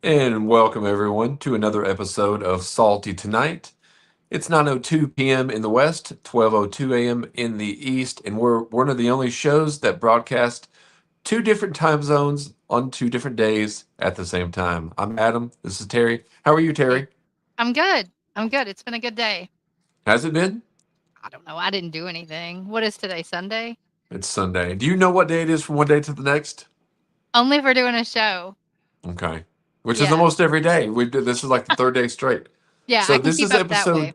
And welcome everyone to another episode of Salty Tonight. It's 9:02 p.m. in the West, 12:02 a.m. in the East, and we're one of the only shows that broadcast two different time zones on two different days at the same time. I'm Adam. This is Terry. How are you, Hey, Terry? I'm good. I'm good. It's been a good day. Has it been? I don't know. I didn't do anything. What is today? Sunday? It's Sunday. Do you know what day it is from one day to the next? Only if we're doing a show. Okay. Which is Yeah. almost every day. This is like the third day straight. Yeah, So I can this keep is up that way.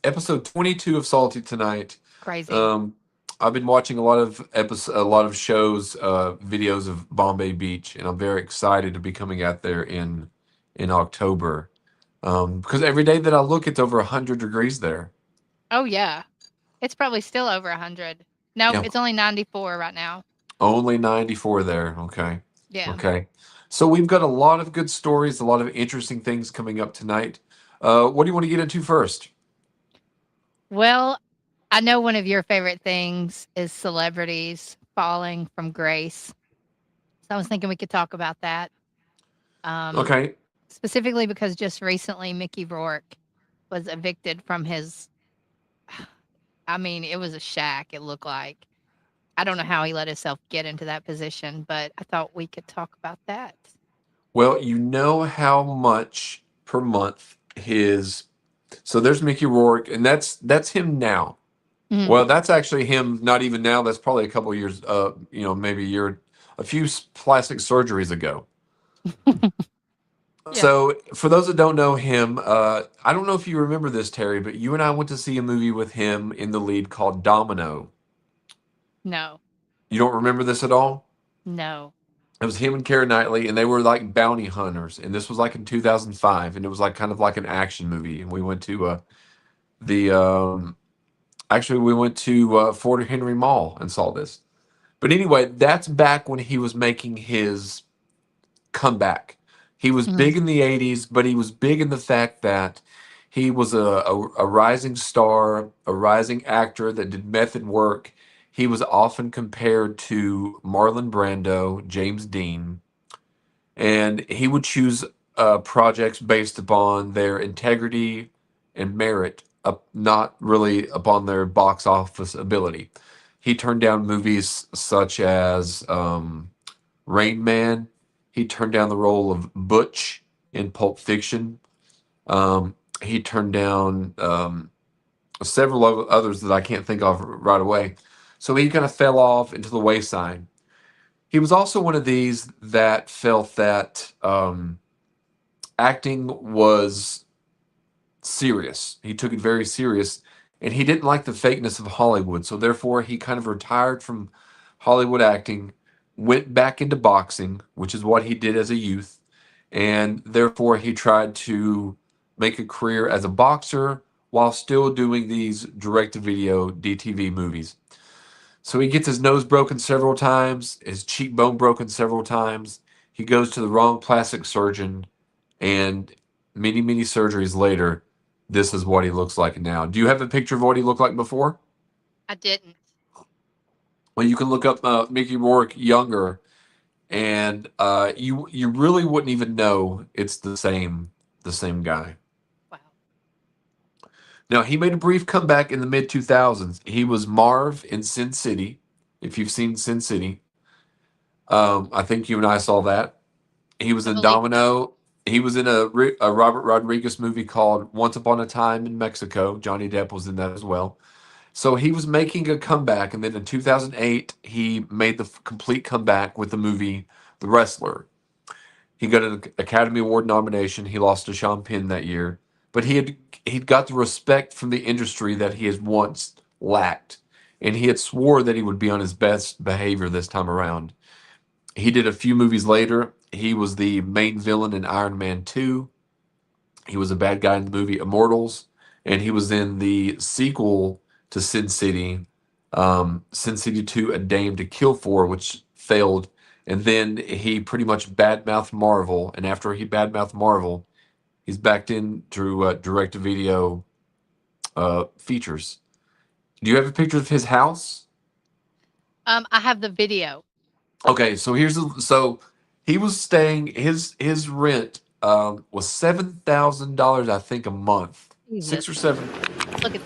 episode 22 of Salty Tonight. Crazy. Um, I've been watching a lot of shows, videos of Bombay Beach, and I'm very excited to be coming out there in October. Because every day that I look, it's over 100 degrees there. Oh, yeah. It's probably still over 100. Nope, Yeah, it's only 94 right now. only 94 there. Okay, Yeah. okay. So we've got a lot of good stories, a lot of interesting things coming up tonight. What do you want to get into first? Well, I know one of your favorite things is celebrities falling from grace. So I was thinking we could talk about that. Um, Okay. Specifically because just recently Mickey Rourke was evicted from his I mean, it was a shack, it looked like. I don't know how he let himself get into that position, but I thought we could talk about that. Well, you know how much per month his so there's Mickey Rourke, and that's him now. Mhm. Well, that's actually him. Not even now. That's probably a couple years. Maybe a year, a few plastic surgeries ago. Yeah. So, for those that don't know him, I don't know if you remember this, Terry, but you and I went to see a movie with him in the lead called Domino. No. You don't remember this at all? No. It was him and Keira Knightley, and they were like bounty hunters. And this was like in 2005, and it was like kind of like an action movie. And we went to the actually we went to Fort Henry Mall and saw this. But anyway, that's back when he was making his comeback. He was Mhm. big in the 80s, but he was big in the fact that he was a rising star, a rising actor that did method work. He was often compared to Marlon Brando, James Dean, and he would choose projects based upon their integrity and merit, not really upon their box office ability. He turned down movies such as Rain Man. He turned down the role of Butch in Pulp Fiction. He turned down several others that I can't think of right away. So he kind of fell off into the wayside. He was also one of these that felt that acting was serious. He took it very serious, and he didn't like the fakeness of Hollywood. So therefore, he kind of retired from Hollywood acting, went back into boxing, which is what he did as a youth, and therefore he tried to make a career as a boxer while still doing these direct-to-video DTV movies. So he gets his nose broken several times, his cheekbone broken several times. He goes to the wrong plastic surgeon, and many, many surgeries later, this is what he looks like now. Do you have a picture of what he looked like before? I didn't. Well, you can look up Mickey Rourke younger, and you really wouldn't even know it's the same guy. Wow. Now he made a brief comeback in the mid 2000s. He was Marv in Sin City. If you've seen Sin City, I think you and I saw that. He was I in believe so. Domino. He was in a Robert Rodriguez movie called Once Upon a Time in Mexico. Johnny Depp was in that as well. So he was making a comeback, and then in 2008, he made the complete comeback with the movie The Wrestler. He got an Academy Award nomination. He lost to Sean Penn that year, but he'd got the respect from the industry that he has once lacked, and he had swore that he would be on his best behavior this time around. He did a few movies later. He was the main villain in Iron Man 2. He was a bad guy in the movie Immortals, and he was in the sequel to Sin City 2: A Dame to Kill For, which failed. And then he pretty much badmouthed Marvel, and after he badmouthed Marvel, he's backed into direct-to-video features. Do you have a picture of his house? I have the video. Okay, so he was staying his rent. was $7,000, I think, a month, six or Jesus. seven. Look at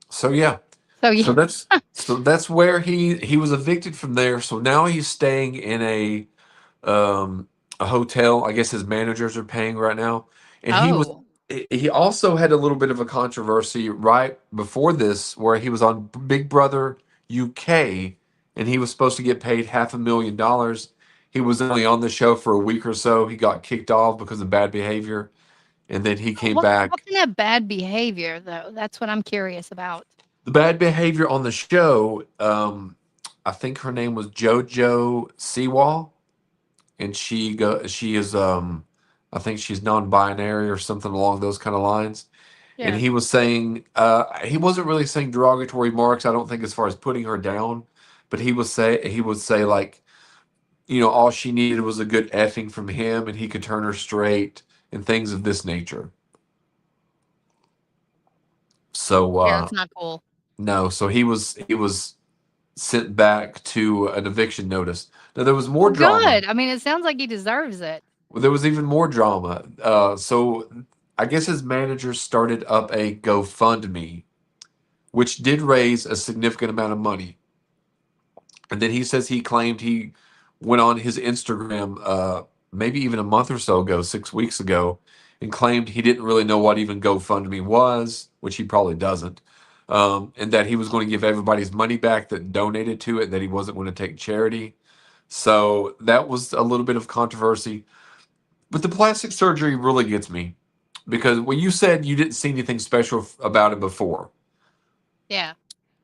So yeah, so so yeah. that's where he was evicted from there. So now he's staying in um, a hotel. I guess his managers are paying right now, and Oh. he also had a little bit of a controversy right before this, where he was on Big Brother UK, and he was supposed to get paid $500,000. He was only on the show for a week or so. He got kicked off because of bad behavior, and then he came What back. kind of bad behavior though? That's what I'm curious about. The bad behavior on the show, I think her name was JoJo Siwa, and she is I think she's non-binary or something along those kind of lines. And Yeah. he was saying he wasn't really saying derogatory remarks, I don't think, as far as putting her down, but he would say like, all she needed was a good effing from him and he could turn her straight and things of this nature. So Yeah, that's not cool. no, so he was sent back to an eviction notice. Now there was more Well, drama. good. I mean, it sounds like he deserves it. Well, there was even more drama. So I guess his manager started up a GoFundMe, which did raise a significant amount of money. And then he says he claimed he went on his Instagram, maybe even a month or so ago, 6 weeks ago, and claimed he didn't really know what even GoFundMe was, which he probably doesn't, and that he was going to give everybody's money back that donated to it, that he wasn't going to take charity. So that was a little bit of controversy. But the plastic surgery really gets me because, well, you said you didn't see anything special about it before, Yeah.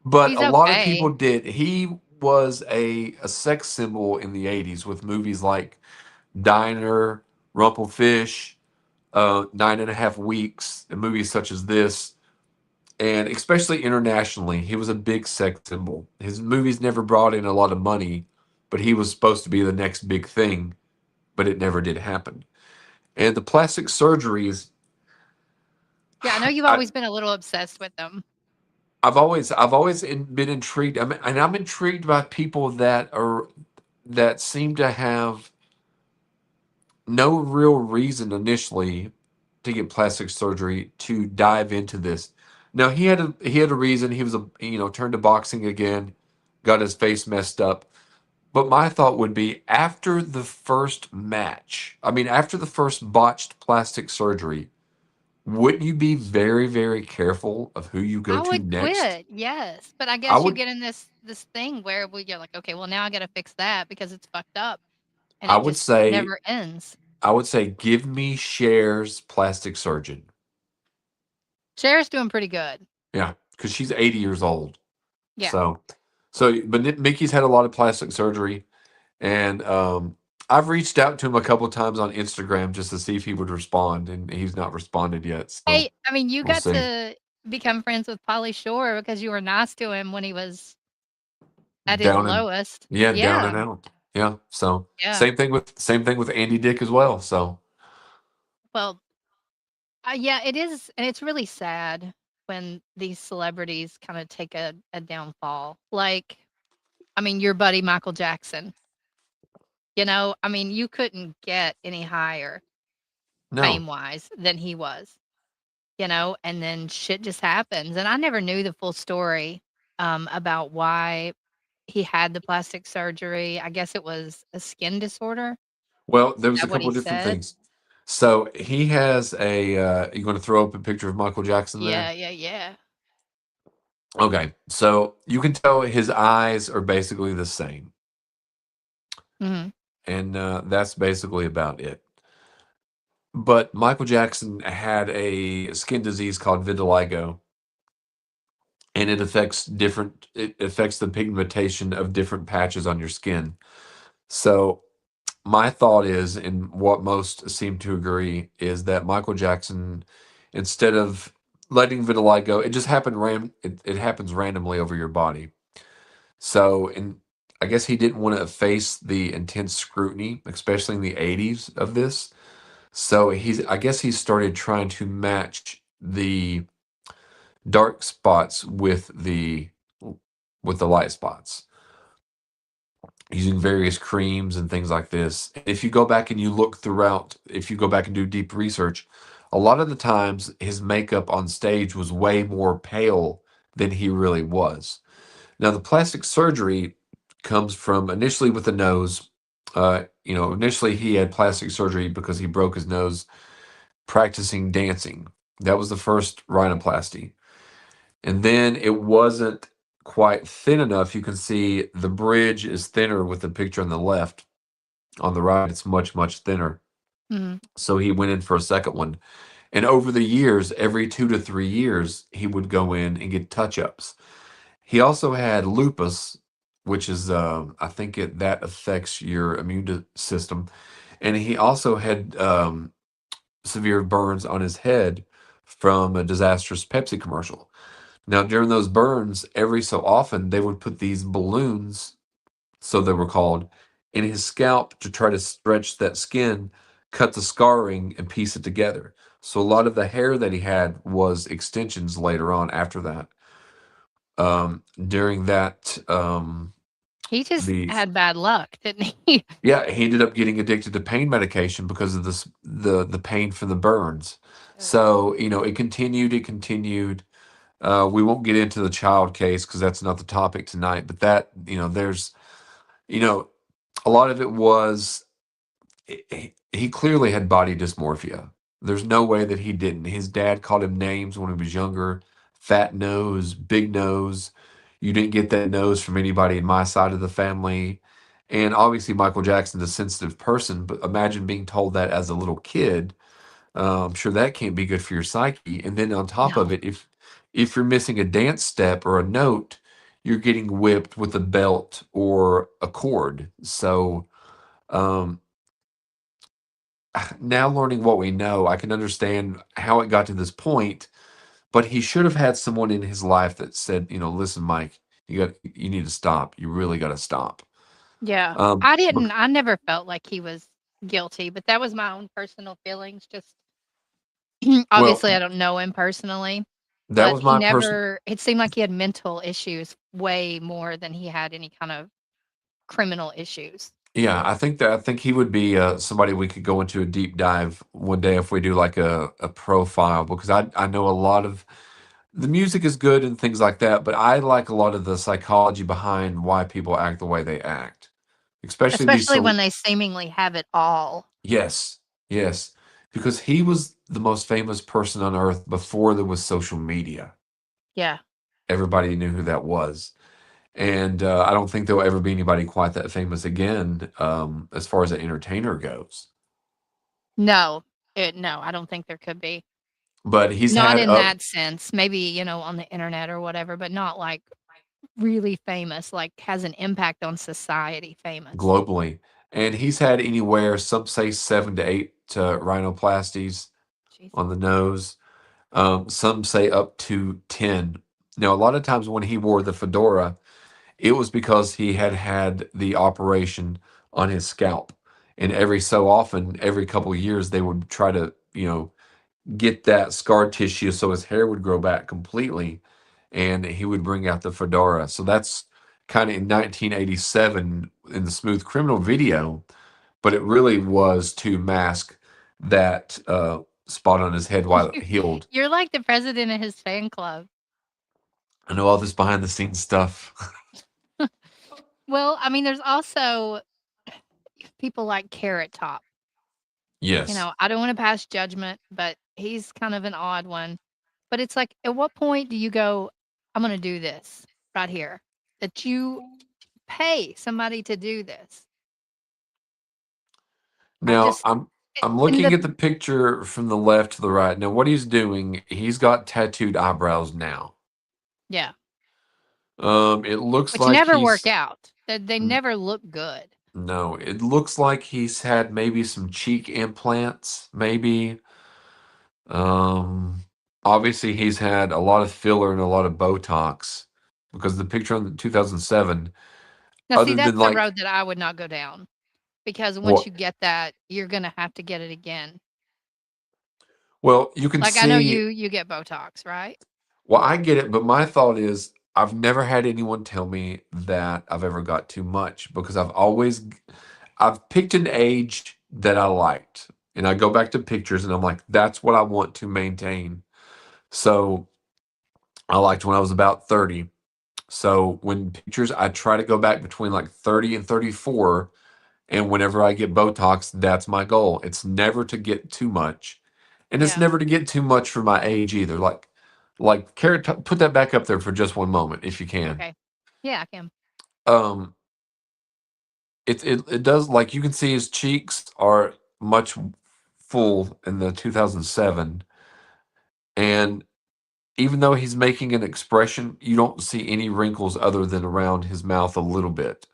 but He's a lot of people okay. did. He was a sex symbol in the 80s with movies like Diner, Rumpelfish, 9.5 Weeks, and movies such as this. And especially internationally, he was a big sex symbol. His movies never brought in a lot of money, but he was supposed to be the next big thing, but it never did happen. And the plastic surgeries, Yeah, I know you've I, always been a little obsessed with them. I've always been intrigued. And I'm intrigued by people that seem to have no real reason initially to get plastic surgery to dive into this. Now he had a reason. He was turned to boxing again, got his face messed up. But my thought would be after the first match, I mean after the first botched plastic surgery, wouldn't you be very, very careful of who you go I to would next? quit, yes, but I I guess you would get in this thing where you're like, "Okay, well, now I gotta fix that because it's fucked up," and I it would just say never ends. I would say give me Cher's plastic surgeon. Cher's doing pretty good. Yeah, because she's 80 years old. Yeah. But Mickey's had a lot of plastic surgery, and I've reached out to him a couple of times on Instagram just to see if he would respond, and he's not responded yet. So Hey, I mean, you we'll got see. to become friends with Pauly Shore because you were nice to him when he was at his Down and lowest. Yeah, down Yeah, and out. Yeah. So yeah. same thing with Andy Dick as well. So Well, yeah, it is, and it's really sad when these celebrities kinda take a downfall. Like, I mean, your buddy Michael Jackson, I mean, you couldn't get any higher no. fame-wise than he was, and then shit just happens, and I never knew the full story, about why he had the plastic surgery. I guess it was a skin disorder. Well, there Is was a that what couple he of different said? things. So he has a. You going to throw up a picture of Michael Jackson Yeah, there? yeah, yeah. Okay, so you can tell his eyes are basically the same, Mhm. and that's basically about it. But Michael Jackson had a skin disease called vitiligo, and it affects the pigmentation of different patches on your skin. So my thought is, and what most seem to agree, is that Michael Jackson, instead of letting vitiligo, it just it happens randomly over your body. So, and I guess he didn't want to face the intense scrutiny, especially in the 80s of this. So I guess he started trying to match the dark spots with the light spots using various creams and things like this. And if you go back and you look throughout, if you go back and do deep research, a lot of the times his makeup on stage was way more pale than he really was. Now, the plastic surgery comes from initially with the nose. Initially he had plastic surgery because he broke his nose practicing dancing. That was the first rhinoplasty. And then it wasn't quite thin enough. You can see the bridge is thinner with the picture on the left. On the right, it's much, much thinner. Mhm. So he went in for a second one. And over the years, every 2 to 3 years, he would go in and get touch ups. He also had lupus, which is, I think that affects your immune system. And he also had severe burns on his head from a disastrous Pepsi commercial. Now, during those burns, every so often, they would put these balloons, so they were called, in his scalp to try to stretch that skin, cut the scarring, and piece it together. So a lot of the hair that he had was extensions later on after that. During that, He just the had bad luck, didn't he? yeah, he ended up getting addicted to pain medication because of the pain from the burns. Ugh. So it continued. It continued. We won't get into the child case because that's not the topic tonight. But there's, you know, a lot of it was he clearly had body dysmorphia. There's no way that he didn't. His dad called him names when he was younger: fat nose, big nose. You didn't get that nose from anybody in my side of the family. And obviously, Michael Jackson's a sensitive person, but imagine being told that as a little kid. I'm sure that can't be good for your psyche. And then on top of No. it, if you're missing a dance step or a note, you're getting whipped with a belt or a cord. So um, now learning what we know, I can understand how it got to this point. But he should have had someone in his life that said, "Listen, Mike, you need to stop. You really got to stop." Yeah. Um, bec- I never felt like he was guilty, but that was my own personal feelings. Just well, obviously, I don't know him personally, that but was my person. it seemed like he had mental issues way more than he had any kind of criminal issues. Yeah, I think he would be somebody we could go into a deep dive one day if we do like a profile, because I know a lot of the music is good and things like that, but I like a lot of the psychology behind why people act the way they act, especially Especially when they seemingly have it all. yes, yes, because he was the most famous person on earth before there was social media. Yeah. Everybody knew who that was. And I don't think there'll ever be anybody quite that famous again, as far as an entertainer goes. No. No, I don't think there could be. But he's Not had in up that sense. Maybe, on the internet or whatever, but not like really famous, like has an impact on society famous. globally, and he's had anywhere, some say 7 to 8 rhinoplasties Jesus. on the nose. Some say up to 10. Now, a lot of times when he wore the fedora, it was because he had had the operation on his scalp. And every so often, every couple of years, they would try to, get that scar tissue so his hair would grow back completely, and he would bring out the fedora. So that's kind of in 1987 in the Smooth Criminal video, but it really was to mask that spot on his head while it You healed. you're like the president of his fan club. I know all this behind the scenes stuff. Well, I mean, there's also people like Carrot Top. Yes. I don't wanna pass judgment, but he's kind of an odd one. But it's like, at what point do you go, "I'm gonna do this right here," that you pay somebody to do this? I Now just I'm in looking the at the picture from the left to the right. Now what he's doing, he's got tattooed eyebrows now. Yeah. It looks which like never work he's out. They never look good. no, it looks like he's had maybe some cheek implants, maybe. Um, Obviously he's had a lot of filler and a lot of Botox because the picture on the 2007, Now, see, other than that's the like, road that I would not go down because once well, you get that, you're gonna have to get it again. well, you can Like I know see, you get Botox, right? well, I get it, but my thought is I've never had anyone tell me that I've ever got too much because I've picked an age that I liked. And I go back to pictures and I'm like, that's what I want to maintain. So I liked when I was about 30. So when pictures, I try to go back between like 30 and 34. And whenever I get Botox, that's my goal. It's never to get too much. And it's Yeah. never to get too much for my age either. Like Carrot Top, put that back up there for just one moment if you can. Okay. Yeah, I can. Um, it does, like you can see his cheeks are much full in the 2007, and even though he's making an expression, you don't see any wrinkles other than around his mouth a little bit.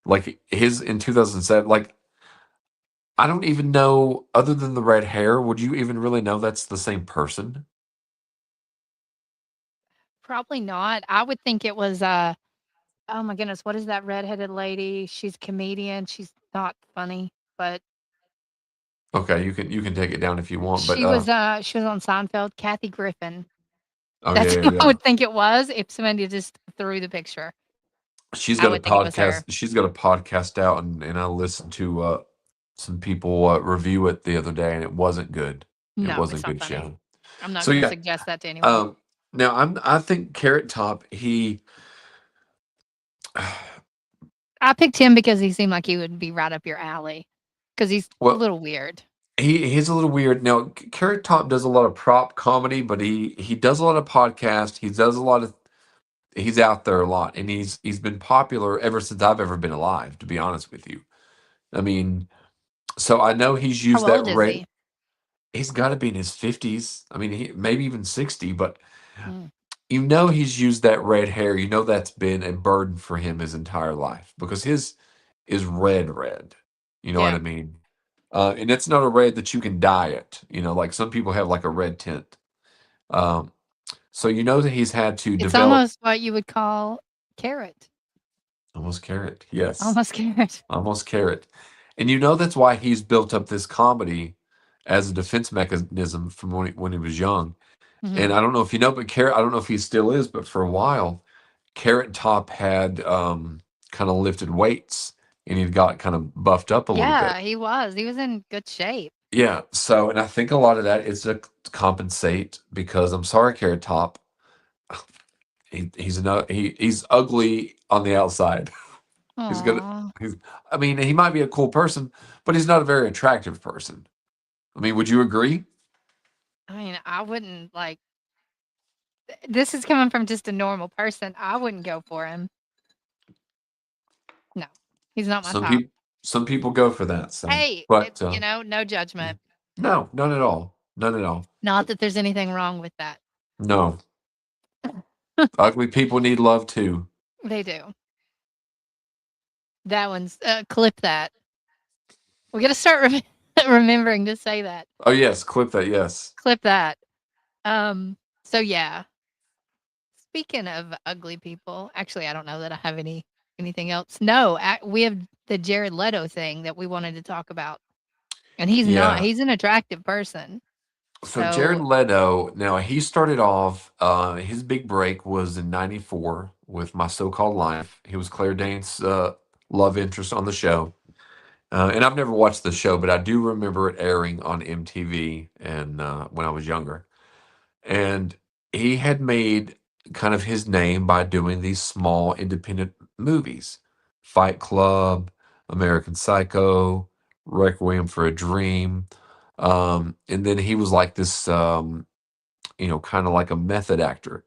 Like his in 2007, like I don't even know, other than the red hair, would you even really know that's the same person? Probably not. I would think it was oh my goodness, what is that redheaded lady? She's a comedian. She's not funny, but Okay, you can take it down if you want, but she was on Seinfeld, Kathy Griffin. oh yeah, That's yeah, who I yeah. would think it was if somebody just threw the picture. She's I got a would think it was podcast. her. She's got a podcast out, and I listened to some people review it the other day, and it wasn't good. It No, wasn't it's not good funny. show. I'm not So gonna yeah, suggest that to anyone. um, now I think Carrot Top, he I picked him because he seemed like he would be right up your alley because he's a well, little weird. he's a little weird. Now Carrot Top does a lot of prop comedy, but he does a lot of podcasts. He does a lot of he's out there a lot, and he's been popular ever since I've ever been alive, to be honest with you. I mean, so I know he's How used that old is red. he? He's got to be in his 50s. I mean, maybe even 60, but Mm, you know he's used that red hair. You know that's been a burden for him his entire life because his is red red. You know what yeah. I mean? And it's not a red that you can dye it. You know, like some people have like a red tint. Um, so you know that he's had to It's develop almost what you would call carrot. almost carrot. Yes, Almost carrot. almost carrot. And you know that's why he's built up this comedy as a defense mechanism from when he was young. Mhm. And I don't know if you know, but Carrot, I don't know if he still is, but for a while, Carrot Top had kind of lifted weights and he'd got kind of buffed up a little bit. Yeah, he was. He was in good shape. Yeah. So, and I think a lot of that is to compensate because I'm sorry, Carrot Top, he's ugly on the outside. He's gonna, Aw. he's, I mean, he might be a cool person, but he's not a very attractive person. I mean, would you agree? I mean, I wouldn't like this is coming from just a normal person. I wouldn't go for him. No. He's not my Some top. people, some people go for that. So, Hey, but it's, no judgment. no, none at all. None at all. Not that there's anything wrong with that. No, ugly people need love too. They do. That one's clip that. We got to start remembering to say that. Oh yes, clip that. Yes. Clip that. So yeah. Speaking of ugly people, actually I don't know that I have anything else. No, we have the Jared Leto thing that we wanted to talk about. And Yeah. he's an attractive person. So Jared So, Leto, now he started off. His big break was in '94 with My So-Called Life. He was Claire Danes' love interest on the show. And I've never watched the show, but I do remember it airing on MTV and when I was younger. And he had made kind of his name by doing these small independent movies. Fight Club, American Psycho, Requiem for a Dream. And then he was like this, kind of like a method actor.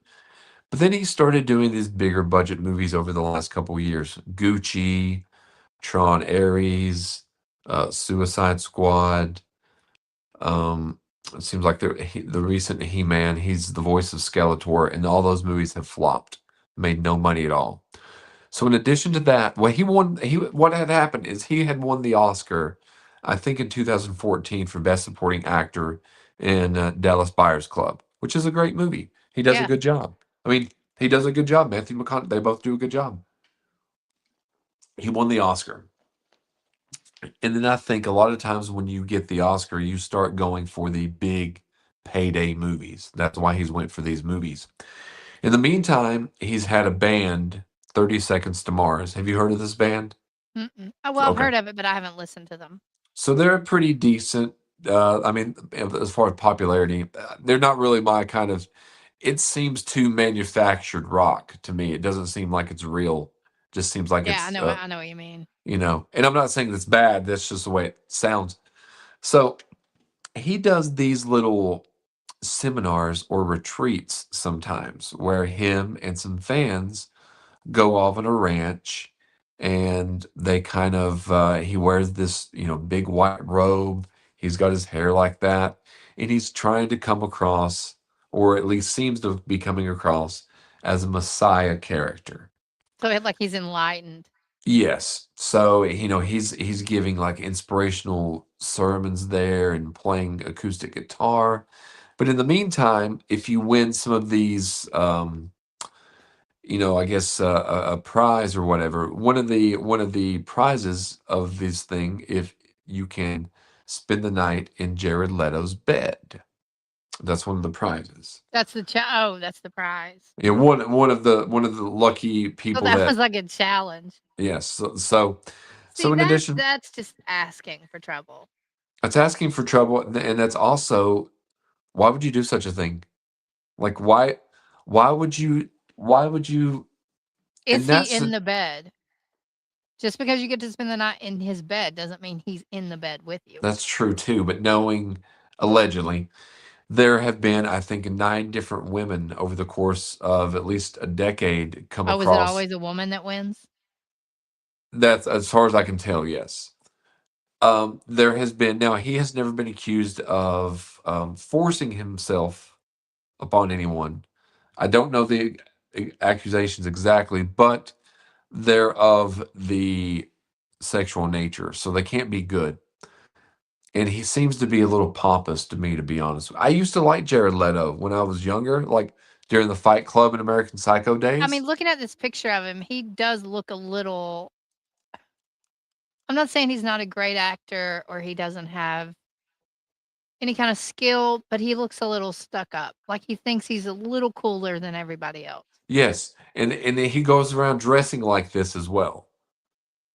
But then he started doing these bigger budget movies over the last couple of years. Gucci, Tron Ares, Suicide Squad. Um, it seems like the recent He-Man, he's the voice of Skeletor, and all those movies have flopped. Made no money at all. So in addition to that, well, he won. He what had happened is he had won the Oscar, I think in 2014 for Best Supporting Actor in Dallas Buyers Club, which is a great movie. He does a Yeah. good job. I mean, he does a good job. Matthew McConaughey, they both do a good job. He won the Oscar, and then I think a lot of times when you get the Oscar, you start going for the big payday movies. That's why he's went for these movies. In the meantime, he's had a band, 30 Seconds to Mars. Have you heard of this band? Mm-mm. Oh, well, I've Okay. heard of it, but I haven't listened to them. So they're pretty decent. I mean, as far as popularity, they're not really my kind of. It seems too manufactured rock to me. It doesn't seem like it's real. Just seems like Yeah, it's, I know what you mean. And I'm not saying it's bad. That's just the way it sounds. So he does these little seminars or retreats sometimes where him and some fans go off on a ranch and they kind of he wears this big white robe. He's got his hair like that, and he's trying to come across, or at least seems to be coming across, as a messiah character. So like he's enlightened. Yes, so he's giving like inspirational sermons there and playing acoustic guitar. But in the meantime, if you win some of these I guess a prize or whatever. One of the prizes of this thing, if you can spend the night in Jared Leto's bed, that's one of the prizes. That's the that's the prize. Yeah, one of the lucky So people that that was like a challenge. yes. So See, in addition, that's just asking for trouble. it's asking for trouble, and that's also why would you do such a thing? Like why would you? Is And he that's in the bed? Just because you get to spend the night in his bed doesn't mean he's in the bed with you. that's true too. But knowing allegedly there have been, I think, 9 different women over the course of at least a decade come Oh, is it across. always a woman that wins? That's as far as I can tell, yes. There has been now he has never been accused of forcing himself upon anyone. I don't know the accusations exactly, but they're of the sexual nature, so they can't be good. And he seems to be a little pompous to me, to be honest. I used to like Jared Leto when I was younger, like during the Fight Club and American Psycho I mean, days. looking at this picture of him, he does look a little. I'm not saying he's not a great actor or he doesn't have any kind of skill, but he looks a little stuck up. Like he thinks he's a little cooler than everybody else. Yes, and he goes around dressing like this as well.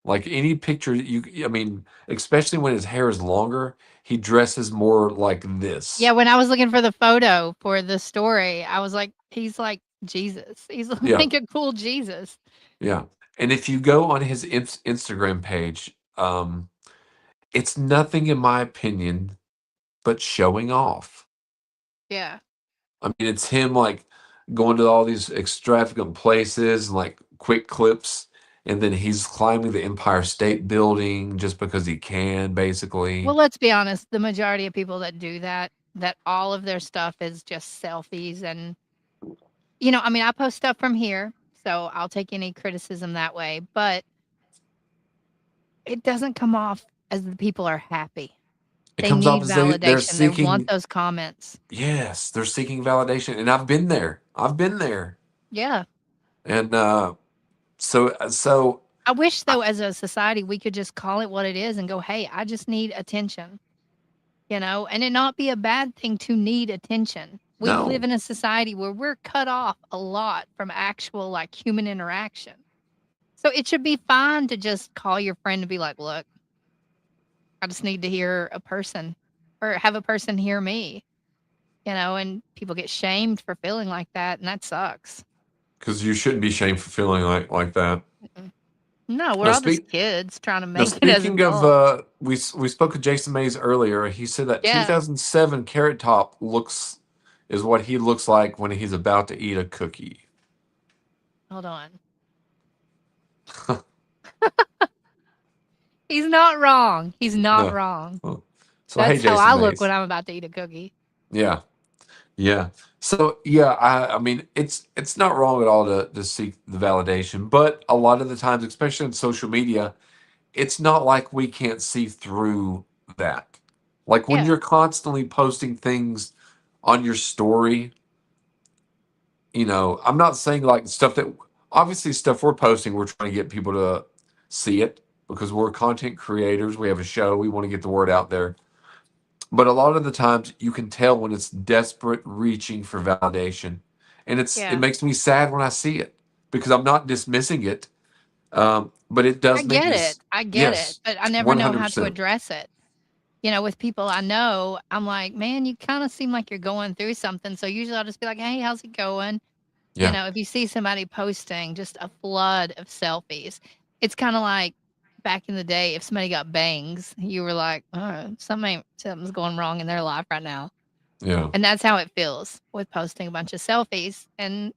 Like any picture I mean, especially when his hair is longer, he dresses more like this. Yeah, when I was looking for the photo for the story, I was like, he's like Jesus. He's Yeah, like a cool Jesus. yeah. And if you go on his Instagram page, it's nothing, in my opinion, but showing off. Yeah. I mean, it's him like going to all these extravagant places and like quick clips, and then he's climbing the Empire State Building just because he can, Well, basically. let's be honest, the majority of people that do that, that all of their stuff is just selfies and I mean, I post stuff from here, so I'll take any criticism that way, but it doesn't come off as the people are happy. It They comes off need as they're validation. They want seeking, those comments. yes, they're seeking validation, and I've been there. I've been there, Yeah. and so I wish I, though as a society we could just call it what it is and go, "Hey, I just need attention." And it not be a bad thing to need attention. We live no, in a society where we're cut off a lot from actual like human interaction. So it should be fine to just call your friend and be like, "Look, I just need to hear a person or have a person hear me." And people get shamed for feeling like that, and that sucks. because you shouldn't be shamed for feeling like that. Mm-mm. No, we're Now all just speak. kids trying to Now, make it as speaking of, adults. we spoke with Jason Mays earlier. He said that Yeah. 2007 Carrot Top looks is what he looks like when he's about to eat a cookie. Hold on. He's not wrong. He's not No. wrong. Oh. So hey, That's how Jason I look when Mays. I'm about to eat a cookie. Yeah. Yeah. So yeah, I mean it's not wrong at all to seek the validation, but a lot of the times, especially on social media, it's not like we can't see through that. Like when Yeah. you're constantly posting things on your story, I'm not saying like stuff that obviously stuff we're posting, we're trying to get people to see it because we're content creators. We have a show, we want to get the word out there. But a lot of the times you can tell when it's desperate reaching for validation. And it Yeah. makes me sad when I see it because I'm not dismissing it. But it I does make get me it. I get it, yes, but I never know how to 100%. address it. With people I know, I'm like, "Man, you kinda seem like you're going through something." So usually I'll just be like, "Hey, how's it going?" Yeah. If you see somebody posting just a flood of selfies, it's kinda like back in the day, if somebody got bangs, you were like, something's going wrong in their life right now." Yeah. And that's how it feels with posting a bunch of selfies, and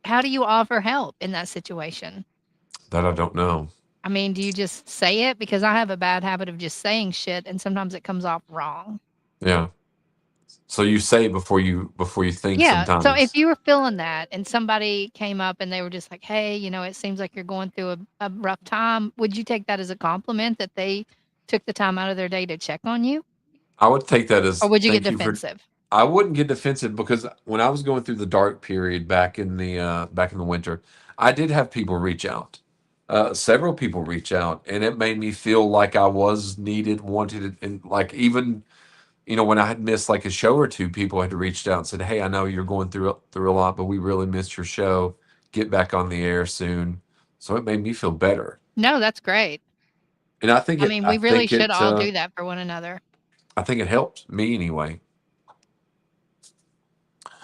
how do you offer help in that situation? That I don't know. I mean, do you just say it? Because I have a bad habit of just saying shit, and sometimes it comes off wrong. Yeah. So you say before you think Yeah, so if sometimes. you were feeling that and somebody came up and they were just like, "Hey, it seems like you're going through a rough time," would you take that as a compliment that they took the time out of their day to check on you? I would take that Or as would you get thank you for defensive? I wouldn't get defensive because when I was going through the dark period back in the winter, I did have people reach out. Several people reach out, and it made me feel like I was needed, wanted, and like even when I had missed like a show or two, people had reached out and said, "Hey, I know you're going through a lot, but we really missed your show. Get back on the air soon." So it made me feel better, No, that's great. and I think I it mean, I we really think should it all uh, do that for one another. I think it helped me anyway.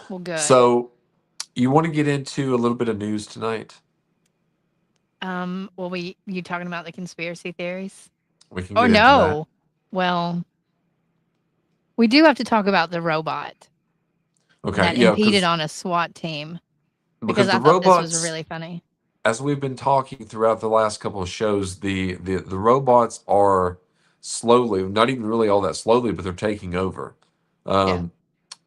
Well, good. So you want to get into a little bit of news tonight? Well, you talking about the conspiracy theories? We can Or get into that. no? Well, we do have to talk about the robot Okay, that yeah, impeded because on a SWAT team because because the I thought this was robots, really funny. as we've been talking throughout the last couple of shows, the robots are slowly, not even really all that slowly, but they're taking over. Yeah. Um,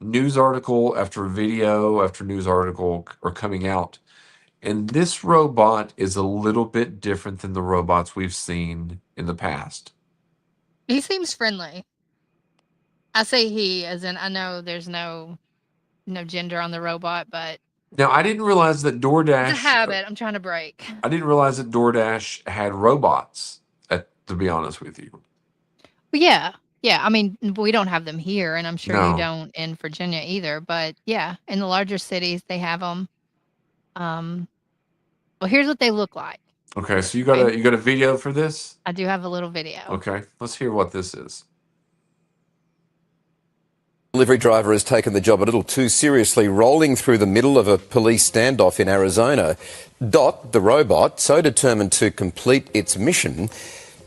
News article after video after news article are coming out, and this robot is a little bit different than the robots we've seen in the past. He seems friendly. I say he, as in I know there's no gender on the robot, but Now, it's a habit I'm trying to break. I didn't realize that DoorDash had robots. To be honest with you, But yeah, yeah. I mean, we don't have them here, and I'm sure you no. don't in Virginia either. But yeah, in the larger cities, they have them. Um, well, here's what they look like. Okay, so you got Okay, a you got a video for this? I do have a little video. Okay, let's hear what this is. Delivery driver has taken the job a little too seriously, rolling through the middle of a police standoff in Arizona. Dot, the robot, so determined to complete its mission,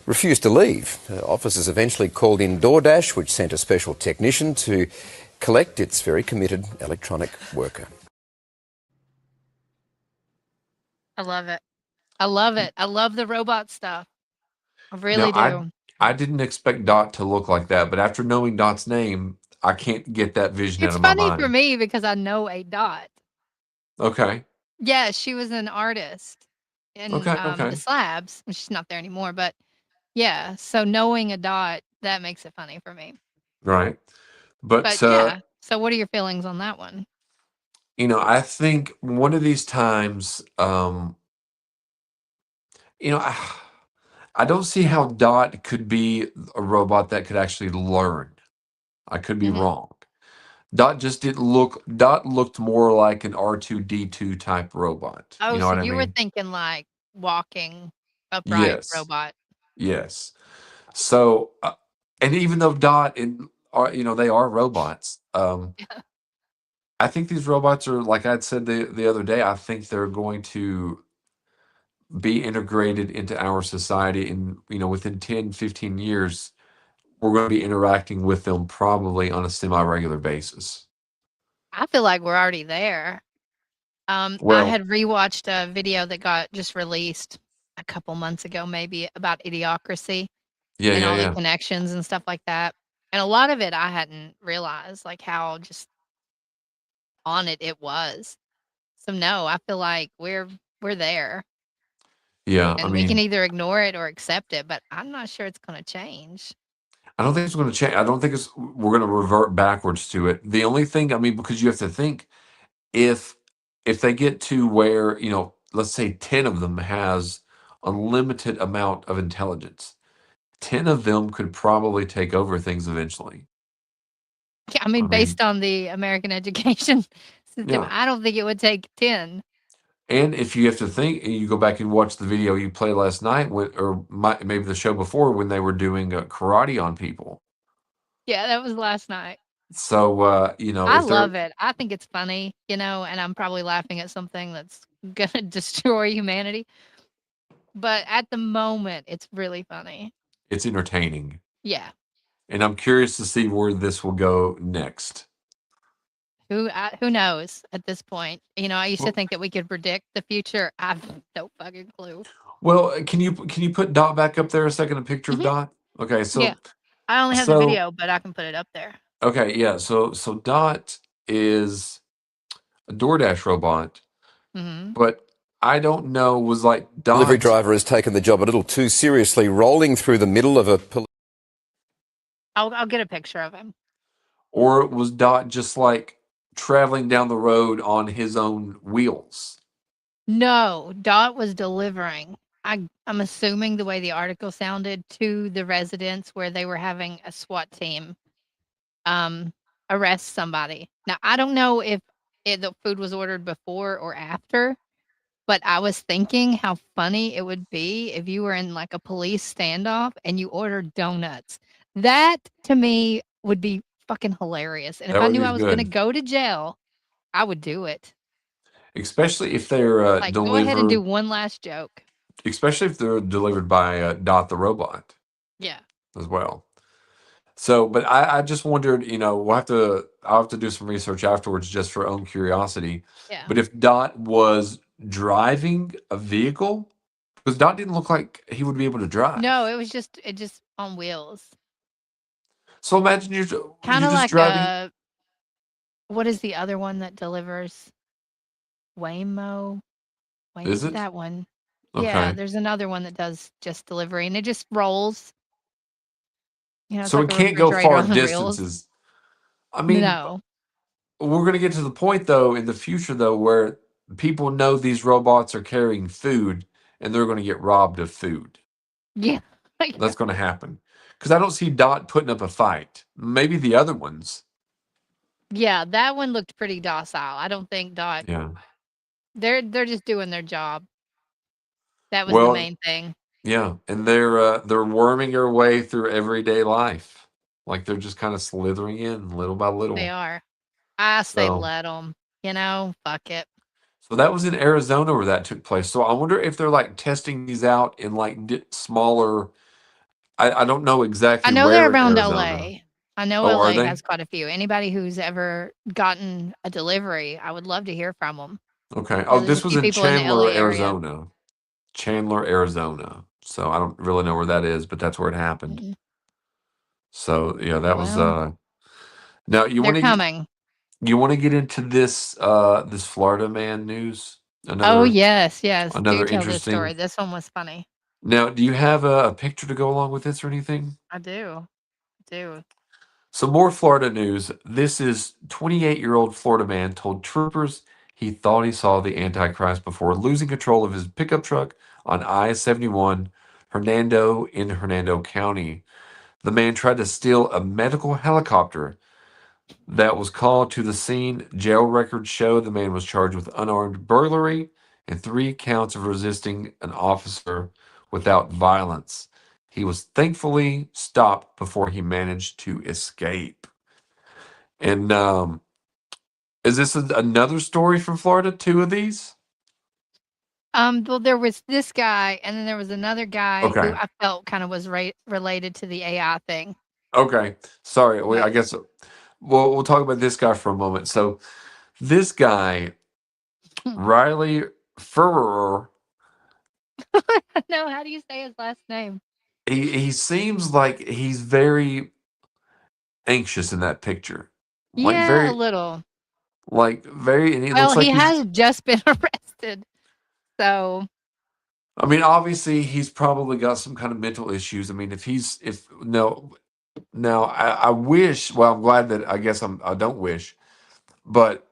refused to leave. Officers eventually called in DoorDash, which sent a special technician to collect its very committed electronic worker. I love it. I love it. I love the robot stuff. I Now, really I do. I didn't expect Dot to look like that, but after knowing Dot's name, I can't get that vision out It's of my funny for mind. me because I know a Dot. Okay, Yeah, she was an artist in, okay, the okay, Slabs. She's not there anymore, but yeah, so knowing a Dot, that makes it funny for me. right. But But yeah, so what are your feelings on that one? I think one of these times, you know, I, I don't see how Dot could be a robot that could actually learn. I could be Mhm. wrong. Dot just didn't look. Dot looked more like an R2D2 type robot. You Oh, know so what I you were mean? thinking like walking upright Yes, robot. yes. So, and even though Dot and they are robots. I think these robots are like I'd said the other day. I think they're going to be integrated into our society, and within 10, 15 years, we're going to be interacting with them probably on a semi-regular basis. I feel like we're already there. I Well, had rewatched a video that got just released a couple months ago, maybe about Idiocracy yeah, and yeah, all the yeah. connections and stuff like that. And a lot of it I hadn't realized, like how just on it, it was. So no, I feel like we're there, Yeah, I and we can mean, either ignore it or accept it, but I'm not sure it's gonna change. I don't think it's going to change. I don't think we're going to revert backwards to it. The only thing, I mean, because you have to think if they get to where, let's say 10 of them has unlimited amount of intelligence, 10 of them could probably take over things eventually. Yeah, I I mean, mean, based on the American education system, yeah. I don't think it would take 10. And if you have to think, and you go back and watch the video you played last night, maybe the show before when they were doing karate on people. Yeah, that was last night. So, I if they're, love it. I think it's funny, and I'm probably laughing at something that's gonna destroy humanity, but at the moment, it's really funny. it's entertaining. Yeah. And I'm curious to see where this will go next. Who knows at this point? I used to Well, think that we could predict the future. I've no fucking clue. can you put Dot back up there a second? A picture of Mhm. Dot. Okay, Yeah. I only have the so video, but I can put it up there. okay, yeah. So Dot is a DoorDash robot, Mhm. but I don't know. Was like Delivery Dot, driver has taken the job a little too seriously, rolling through the middle of a police. I'll get a picture of him. or was Dot just like traveling down the road on his own wheels? No, Dot was delivering. I'm assuming the way the article sounded to the residents where they were having a SWAT team um arrest somebody. Now, I don't know if the food was ordered before or after, but I was thinking how funny it would be if you were in like a police standoff and you ordered donuts. That to me would be fucking hilarious. And if That I would knew be I was going to good, go to jail, I would do it. especially if they're Like, go ahead and do delivered, one last joke. especially if they're delivered by Dot the robot Yeah. as well. So, but I just wondered, I'll have to do some research afterwards just for own curiosity. Yeah. But if Dot was driving a vehicle, because Dot didn't look like he would be able to No, drive. it just on wheels. So imagine Kind you're of just like driving. what is the other one that delivers? Waymo? Is it? That one. Yeah, Okay. there's another one that does just delivery and it just rolls. It's So like it a can't go refrigerator far on the wheels. distances. I mean, No. we're going to get to the point though in the future though where people know these robots are carrying food and they're going to get robbed of food. Yeah. That's going to happen. Because I don't see Dot putting up a fight. Maybe the other ones. Yeah, that one looked pretty docile. I don't think Dot Yeah. they're just doing their job. That was the Well, main thing. yeah, and they're worming their way through everyday life. Like they're just kind of slithering in little by They little. are. I say So, let them. Fuck it. so that was in Arizona where that took place. So I wonder if they're like testing these out in like smaller. I don't know I exactly know they're where in around Arizona. LA. I know Oh, are LA they? has quite a few. Anybody who's ever gotten a delivery, I would love to hear from them. Okay. Oh, There's a this was few in people in the Chandler, LA area. Arizona. Chandler, Arizona. So I don't really know where that is, but that's where it happened. Mm. So yeah, that was Well, now they're coming. you want to get into this Florida man news? Oh, Another yes, yes. Do another tell this story. interesting. This one was funny. Now, do you have a picture to go along with this or anything? I do. Do. Some more Florida news. This is 28-year-old Florida man told troopers he thought he saw the Antichrist before losing control of his pickup truck on I-71 Hernando in Hernando County. The man tried to steal a medical helicopter that was called to the scene. Jail records show the man was charged with unarmed burglary and 3 counts of resisting an officer without violence. He was thankfully stopped before he managed to escape. And is this another story from Florida? Two of these? Well, there was this guy, and then there was another guy who Okay. I felt kind of was related to the AI thing. Okay. Sorry. I But guess we'll talk about this guy for a moment. So this guy, Riley Furrer, no, how do you say his last name? he seems like he's very anxious in that picture. Like Yeah, a very little. Like very, and it Well, looks like he he's. has just been arrested. So, I mean, obviously, he's probably got some kind of mental issues. I mean, if no, now I wish. Well, I'm glad that I guess I don't wish, but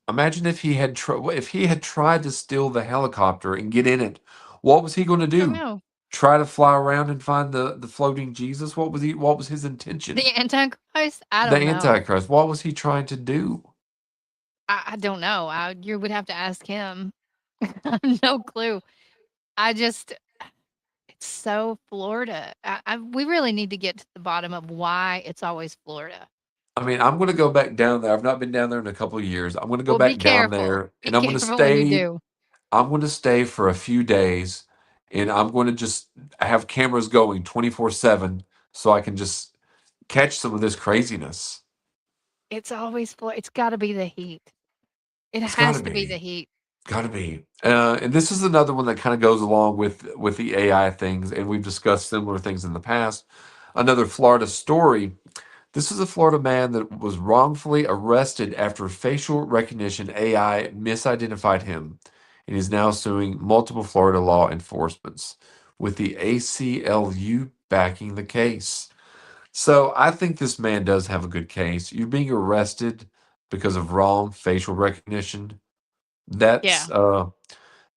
imagine if if he had tried to steal the helicopter and get in it. What was he going to I don't do? know. Try to fly around and find the floating Jesus? What was he? What was his intention? The Antichrist? I The don't know. Antichrist. What was he trying to do? I don't know. You would have to ask him. I have no clue. I just it's so Florida. We really need to get to the bottom of why it's always Florida. I mean, I'm going to go back down there. I've not been down there in a couple of years. I'm going to go Well, be back down careful. there, Be and I'm going to careful when you stay. do. I'm going to stay for a few days, and I'm going to just have cameras going 24/7, so I can just catch some of this craziness. It's always Florida. It's got to be the heat. It It's got to has to be the be. heat. Got to be. And this is another one that kind of goes along with the AI things, and we've discussed similar things in the past. Another Florida story. This is a Florida man that was wrongfully arrested after facial recognition AI misidentified him, and is now suing multiple Florida law enforcements, with the ACLU backing the case. So I think this man does have a good case. You're being arrested because of wrong facial recognition. Yeah. That's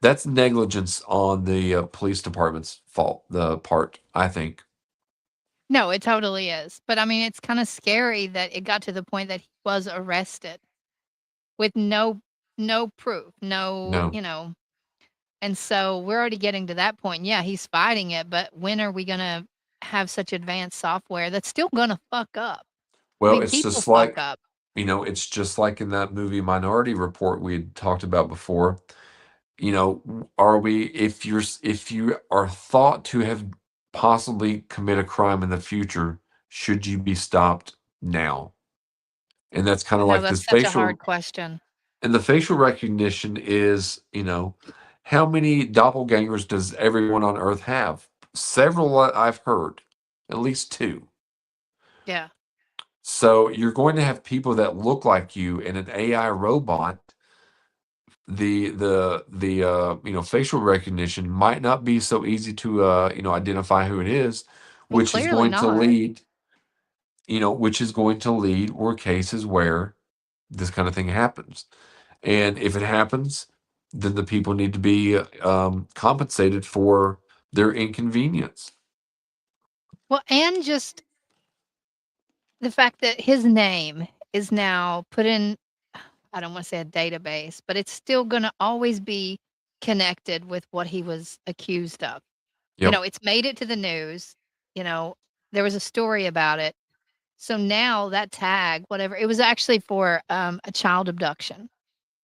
that's negligence on the police department's fault, the part, I think. No, it totally is. But I mean, it's kind of scary that it got to the point that he was arrested with no proof, no, No. and so we're already getting to that point. Yeah, he's fighting it, but when are we gonna have such advanced software that's still gonna fuck up? I Well, mean, it's people just fuck like, up. it's just like in that movie Minority Report we had talked about before. Are we if you are thought to have possibly commit a crime in the future, should you be stopped now? And that's kind I of know like this that's such a facial hard question. and the facial recognition is, how many doppelgangers does everyone on Earth have? Several I've heard, at least two. Yeah. So you're going to have people that look like you in an AI robot. The facial recognition might not be so easy to identify who it is, Well, which is clearly going to not. lead, or cases where this kind of thing happens. And if it happens, then the people need to be compensated for their inconvenience. Well, and just the fact that his name is now put in, I don't want to say a database, but it's still going to always be connected with what he was accused of. Yep. It's made it to the news. You know, there was a story about it. So now that tag, whatever, it was actually for a child abduction,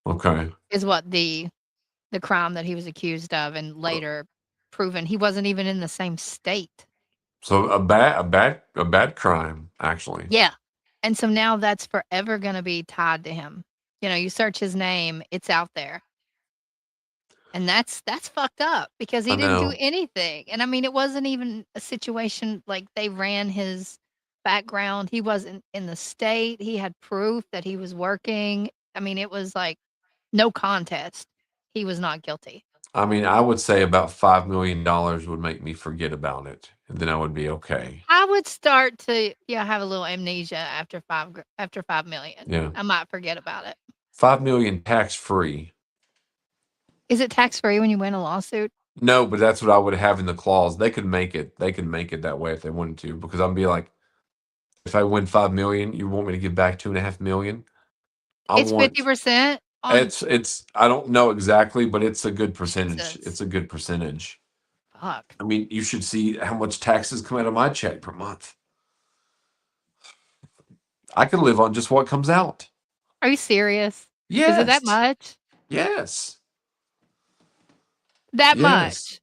Okay. is what the crime that he was accused of, and later proven he wasn't even in the same state. So a bad crime, actually. Yeah. And so now that's forever gonna be tied to him. You search his name, it's out there. And that's fucked up because I he didn't do know. anything. And I mean, it wasn't even a situation like they ran his background. He wasn't in the state. He had proof that he was working. I mean, it was like no contest. He was not guilty. I mean, I would say about $5 million would make me forget about it, and then I would be okay. I would start to have a little amnesia after 5 million. Yeah, I might forget about it. 5 million tax free. Is it tax free when you win a lawsuit? No, but that's what I would have in the clause. They could make it. They could make it that way if they wanted to, because I'd be like, if I win 5 million, you want me to give back 2.5 million? I It's want 50% on it's I don't know exactly, but it's a good percentage. It's Jesus. a good percentage. Fuck. I mean, you should see how much taxes come out of my check per month. I could live on just what comes out. Are you serious? Is it that Yes. much? Yes. That Yes. much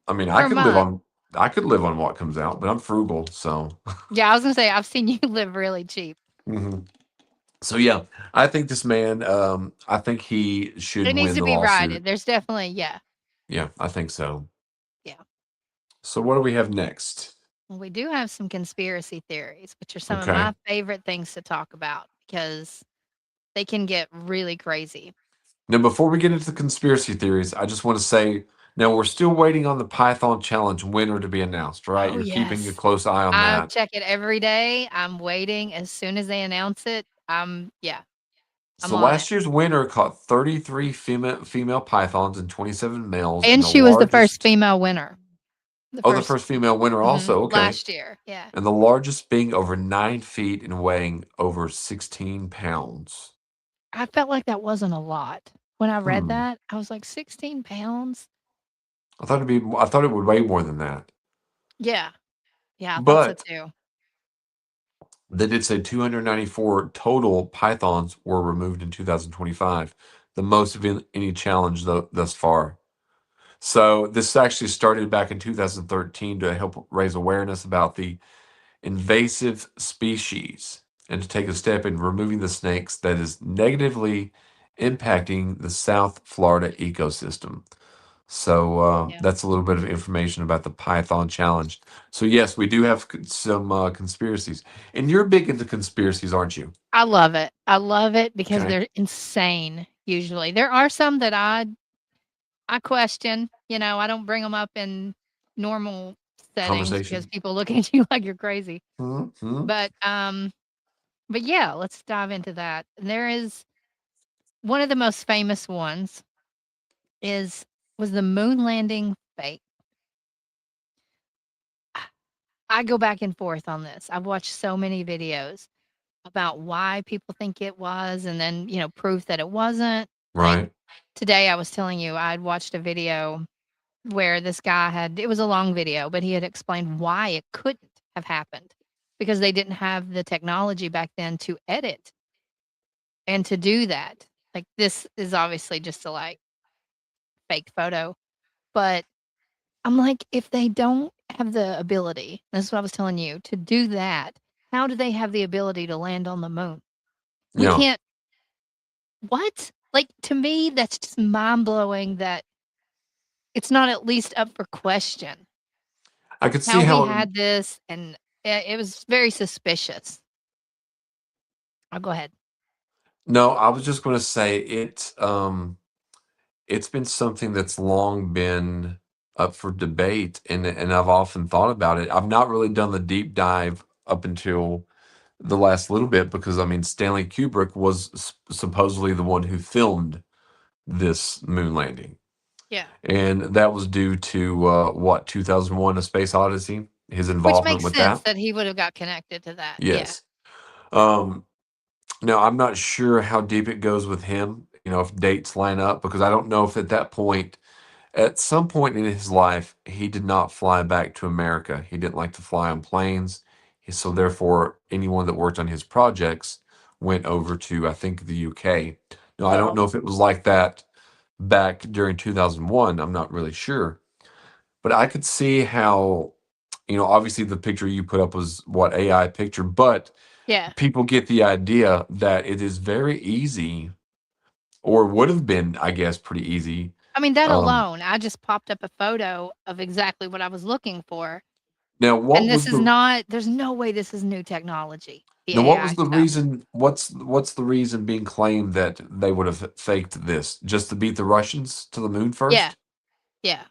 I mean, per month? I could live on what comes out, but I'm frugal, so. Yeah, I was gonna say I've seen you live really cheap. Mhm. So yeah, I think this man. I think he should It needs win to the be lawsuit. righted. There's definitely Yeah, I think so. yeah. So what do we have next? Well, we do have some conspiracy theories, which are some of Okay. my favorite things to talk about because they can get really crazy. Now, before we get into the conspiracy theories, I just want to say now we're still waiting on the Python challenge winner to be announced, right? Oh, You're keeping a yes. close eye on I that. check it every day. I'm waiting. As soon as they announce it, yeah, I'm So on it. last year's winner caught 33 female pythons and 27 males in And the she was the first largest. female winner. The Oh, the first first female winner also. Okay. last year. Yeah. And the largest being over 9 feet and weighing over 16 pounds. I felt like that wasn't a lot. When I read Hmm. that, I was like, 16 pounds? I thought it would weigh more than that. Yeah. Yeah, I thought so But too. they did say 294 total pythons were removed in 2025, the most of any challenge thus far. So this actually started back in 2013 to help raise awareness about the invasive species and to take a step in removing the snakes that is negatively impacting the South Florida ecosystem. So Yeah. that's a little bit of information about the Python challenge. So yes, we do have some conspiracies, and you're big into conspiracies, aren't you? I love it. I love it because Okay, they're insane usually. There are some that I question, I don't bring them up in normal settings because conversation. people look at you like you're crazy. Hmm. But yeah, let's dive into that. There is one of the most famous ones is was the moon landing fake. I go back and forth on this. I've watched so many videos about why people think it was and then, proof that it wasn't. Like Right. today I was telling you I'd watched a video where this guy it was a long video, but he had explained why it couldn't have happened because they didn't have the technology back then to edit and to do that. Like this is obviously just a fake photo, but I'm like, if they don't have the ability, this is what I was telling you, to do that, how do they have the ability to land on the moon? We Yeah, can't. What? Like, to me, that's just mind blowing that it's not at least up for question I could see how we how. had this, and it was very suspicious. I'll go ahead. No, I was just going to say it. It's been something that's long been up for debate, and I've often thought about it. I've not really done the deep dive up until the last little bit because I mean Stanley Kubrick was supposedly the one who filmed this moon landing, Yeah. and that was due to what 2001: A Space Odyssey, his Which involvement makes with sense that. that he would have got connected to that. Yeah. Yes. Um, Now I'm not sure how deep it goes with him. If dates line up because I don't know if at some point in his life, he did not fly back to America. He didn't like to fly on planes. So therefore, anyone that worked on his projects went over to, I think, the UK. Now, I don't Oh. know if it was like that back during 2001. I'm not really sure. But I could see how, obviously the picture you put up was what AI picture, but Yeah. people get the idea that it is very easy, or would have been, I guess, pretty easy. I mean, that Um, alone, I just popped up a photo of exactly what I was looking for. now, And this is not, there's no way this is new technology, the what AI was the stuff. reason? What's the reason being claimed that they would have faked this just to beat the Russians to the moon Yeah. first? Yeah.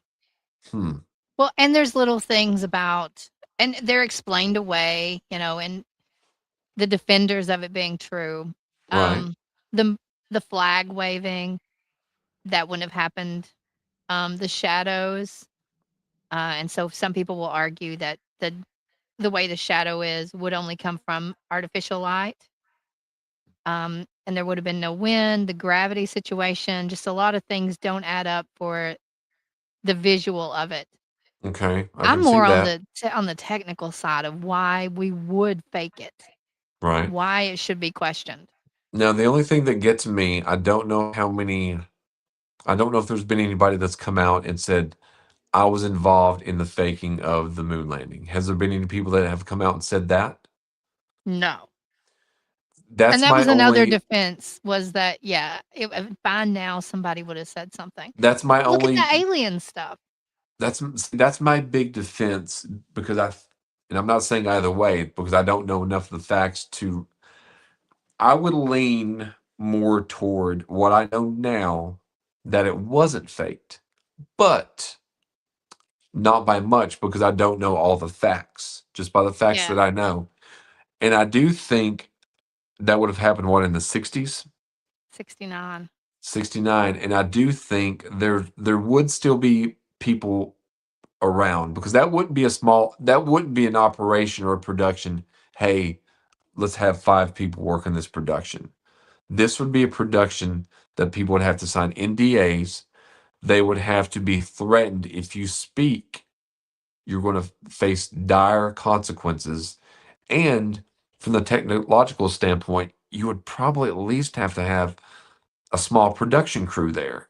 Hmm. Well, and there's little things about, and they're explained away, and the defenders of it being true. Right. The the flag waving that wouldn't have happened. The shadows, and so some people will argue that the way the shadow is would only come from artificial light. And there would have been no wind, the gravity situation, just a lot of things don't add up for the visual of it. Okay. I I'm can see more on that. the technical side of why we would fake it, Right. why it should be questioned. Now, the only thing that gets me, I don't know if there's been anybody that's come out and said, I was involved in the faking of the moon landing. Has there been any people that have come out and said that? No. And That's that my was another only defense was that, yeah, by now somebody would have said something. that's my Look at the only alien stuff. that's my big defense because and I'm not saying either way because I don't know enough of the facts to I would lean more toward what I know now, that it wasn't faked, but not by much because I don't know all the facts, just by the facts Yeah. that I know. And I do think that would have happened, what, in the 60s? 69. 69. And I do think there would still be people around, because that wouldn't be an operation or a production. Hey, let's have 5 people working this production. This would be a production that people would have to sign NDAs. They would have to be threatened. If you speak, you're going to face dire consequences. And from the technological standpoint, you would probably at least have to have a small production crew there.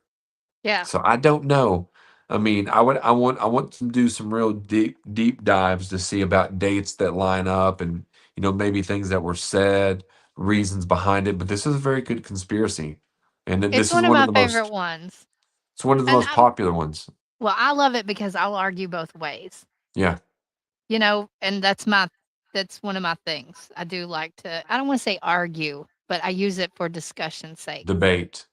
Yeah. So I don't know. I mean, I want to do some real deep dives to see about dates that line up, and maybe things that were said, reasons behind it. But this is a very good conspiracy, and It's this is one of my favorite ones. it's one of the And most popular ones. well, I love it because I'll argue both ways. Yeah, And that's one of my things. I do like to, I don't want to say argue, but I use it for discussion's sake. debate.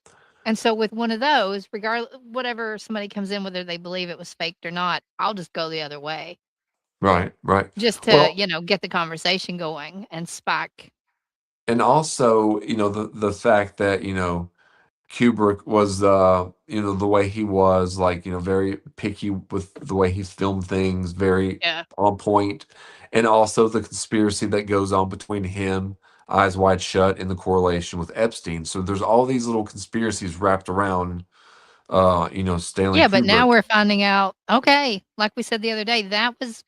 And so with one of those, regardless, whatever somebody comes in, whether they believe it was faked or not, I'll just go the other way Right, right. just to, Well, get the conversation going and spike. and also, the fact that, Kubrick was, the way he was, like, very picky with the way he filmed things, very Yeah. on point, and also the conspiracy that goes on between him, Eyes Wide Shut, and the correlation with Epstein. So there's all these little conspiracies wrapped around, Stanley Yeah, but now Kubrick. we're finding out, okay, like we said the other day, that was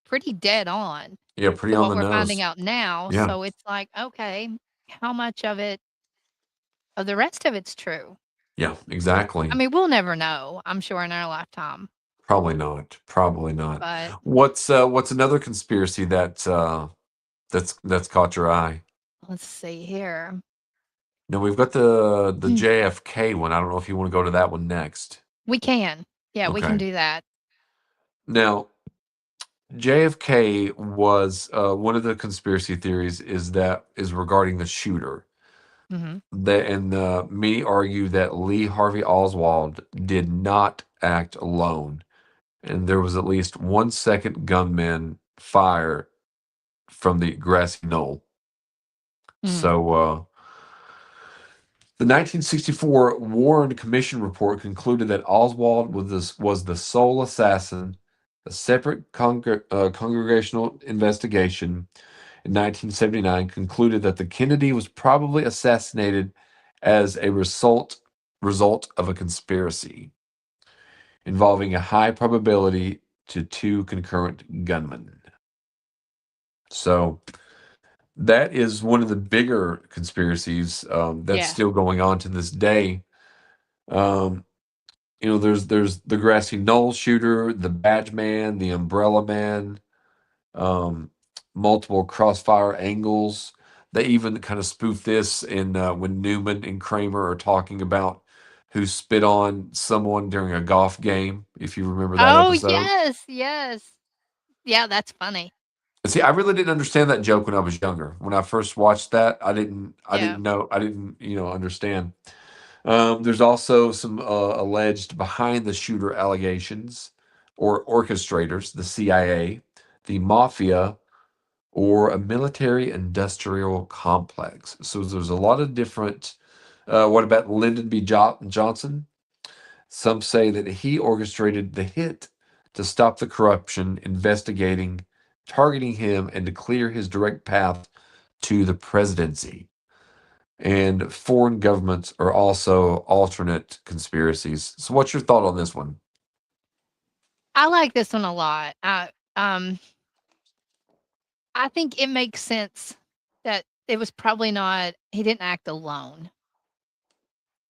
pretty dead on Yeah, pretty to on what the we're finding nose. out now. Yeah, So it's like, okay, how much of the rest of it's true? yeah, I exactly. mean, we'll never know, I'm sure, in our lifetime. Probably not. Probably not. But What's another conspiracy that's caught your eye? let's see here. No, we've got the JFK one. I don't know if you want to go to that one next. We can. Yeah, we can Okay. do that. Now, JFK was one of the conspiracy theories is regarding the shooter. Mhm. Many argue that Lee Harvey Oswald did not act alone, and there was at least 1 second gunman fire from the grassy knoll. Mm. So, the 1964 Warren Commission report concluded that Oswald was the sole assassin. A separate congressional investigation in 1979 concluded that the Kennedy was probably assassinated as a result of a conspiracy involving a high probability to 2 concurrent gunmen. So that is one of the bigger conspiracies that's Yeah. still going on to this day. Um, there's the grassy knoll shooter, the badge man, the umbrella man, um, multiple crossfire angles. They even kind of spoof this in when Newman and Kramer are talking about who spit on someone during a golf game. If you remember that Oh, episode. yes, yes. Yeah, that's funny. See, I really didn't understand that joke when I was younger. When I first watched that, I Yeah. didn't know, I didn't, understand. There's also some alleged behind the shooter allegations or orchestrators, the CIA, the mafia, or a military industrial complex. So there's a lot of different. What about Lyndon B. Johnson? Some say that he orchestrated the hit to stop the corruption, investigating, targeting him, and to clear his direct path to the presidency. And foreign governments are also alternate conspiracies. So, what's your thought on this one? I like this one a lot. I think it makes sense that it was probably not he didn't act alone.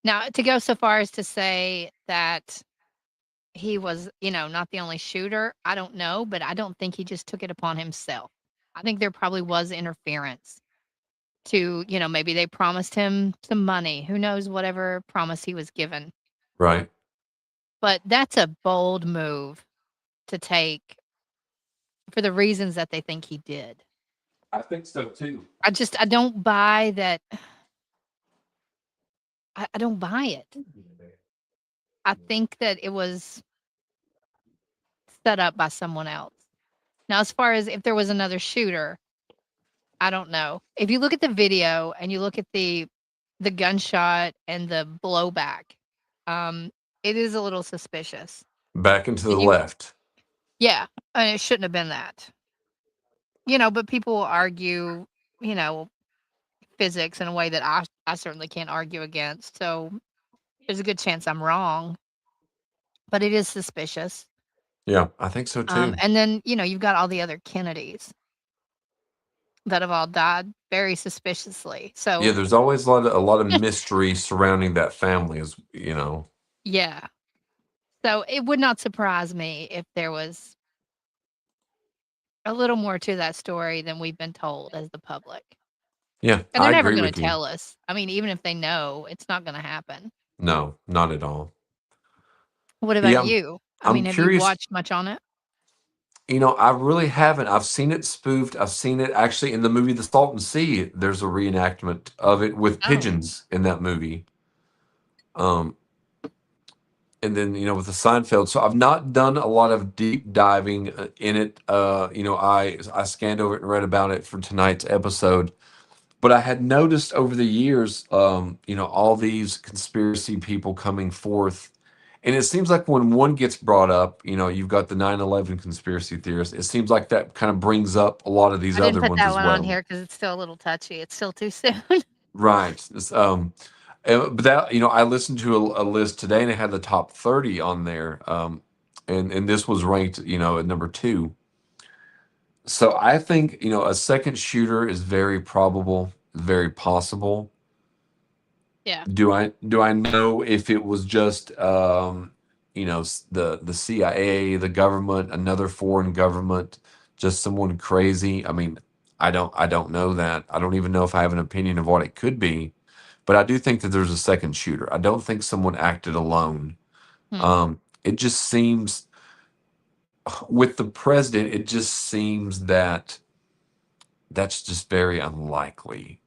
Now, to go so far as to say that he was, not the only shooter, I don't know, but I don't think he just took it upon himself. I think there probably was interference to, maybe they promised him some money. Who knows whatever promise he was given. Right. But that's a bold move to take for the reasons that they think he did. I think so too. I don't buy that. I don't buy it. I think that it was set up by someone else. Now, as far as if there was another shooter, I don't know. If you look at the video and you look at the gunshot and the blowback, it is a little suspicious. Back and to the And you left. Yeah, and it shouldn't have been that. But people will argue, you know, physics in a way that I certainly can't argue against. So there's a good chance I'm wrong, but it is suspicious. Yeah, I think so too. And then, you've got all the other Kennedys that have all died very suspiciously. Yeah, So, there's always a lot of mystery surrounding that family, as you know. yeah. So it would not surprise me if there was a little more to that story than we've been told as the public. Yeah, And they're I never agree going with to you. tell us. I mean, even if they know, it's not going to happen. No, not at all. What about Yeah, you? I I'm mean, have you curious. watched much on it? I really haven't. I've seen it spoofed. I've seen it actually in the movie The Salton Sea. There's a reenactment of it with Oh, pigeons in that movie. Um, and then with the Seinfeld. So I've not done a lot of deep diving in it. I scanned over it and read about it for tonight's episode. But I had noticed over the years, all these conspiracy people coming forth. And it seems like when one gets brought up, you've got the 9/11 conspiracy theorists. It seems like that kind of brings up a lot of these I didn't other put ones that as one on well. here because it's still a little touchy. It's still too soon. Right. But that, I listened to a list today and it had the top 30 on there. And this was ranked, at number 2. So I think, a second shooter is very probable, very possible. Yeah. Do I know if it was just the CIA, the government, another foreign government, just someone crazy? I mean, I don't know that. I don't even know if I have an opinion of what it could be, but I do think that there's a second shooter. I don't think someone acted alone. Hmm. It just seems with the president, it just seems that that's just very unlikely.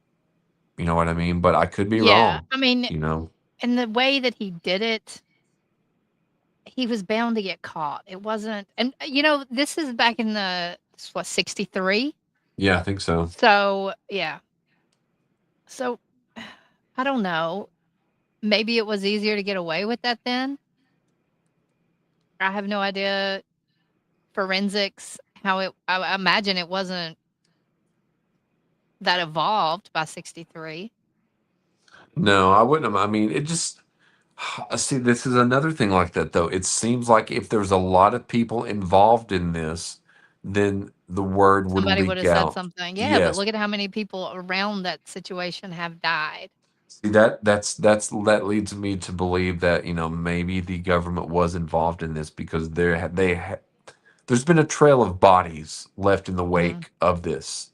You know what I mean? But I could be Yeah. wrong, I mean, you know. and the way that he did it, he was bound to get caught. It wasn't, and this is back in the, 63? Yeah, I think so. So, yeah. So, I don't know. Maybe it was easier to get away with that then. I have no idea forensics, how I imagine it wasn't that evolved by 63. No, I wouldn't have. I mean, it just see, this is another thing like that though. It seems like if there's a lot of people involved in this, then the word would Somebody would leak have said out. something. Yeah, but Yes. look at how many people around that situation have died. See that leads me to believe that, maybe the government was involved in this because there's been a trail of bodies left in the Mhm. wake of this.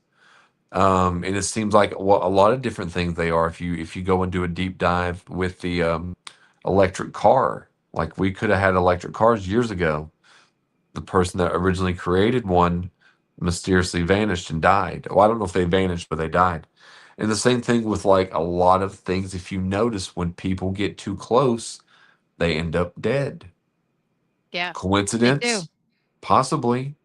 And it seems like a lot of different things they are. If you go and do a deep dive with the electric car, like we could have had electric cars years ago. The person that originally created one mysteriously vanished and died. Well, I don't know if they vanished, but they died. And the same thing with like a lot of things. If you notice, when people get too close, they end up dead. Yeah, they do. Coincidence? Possibly,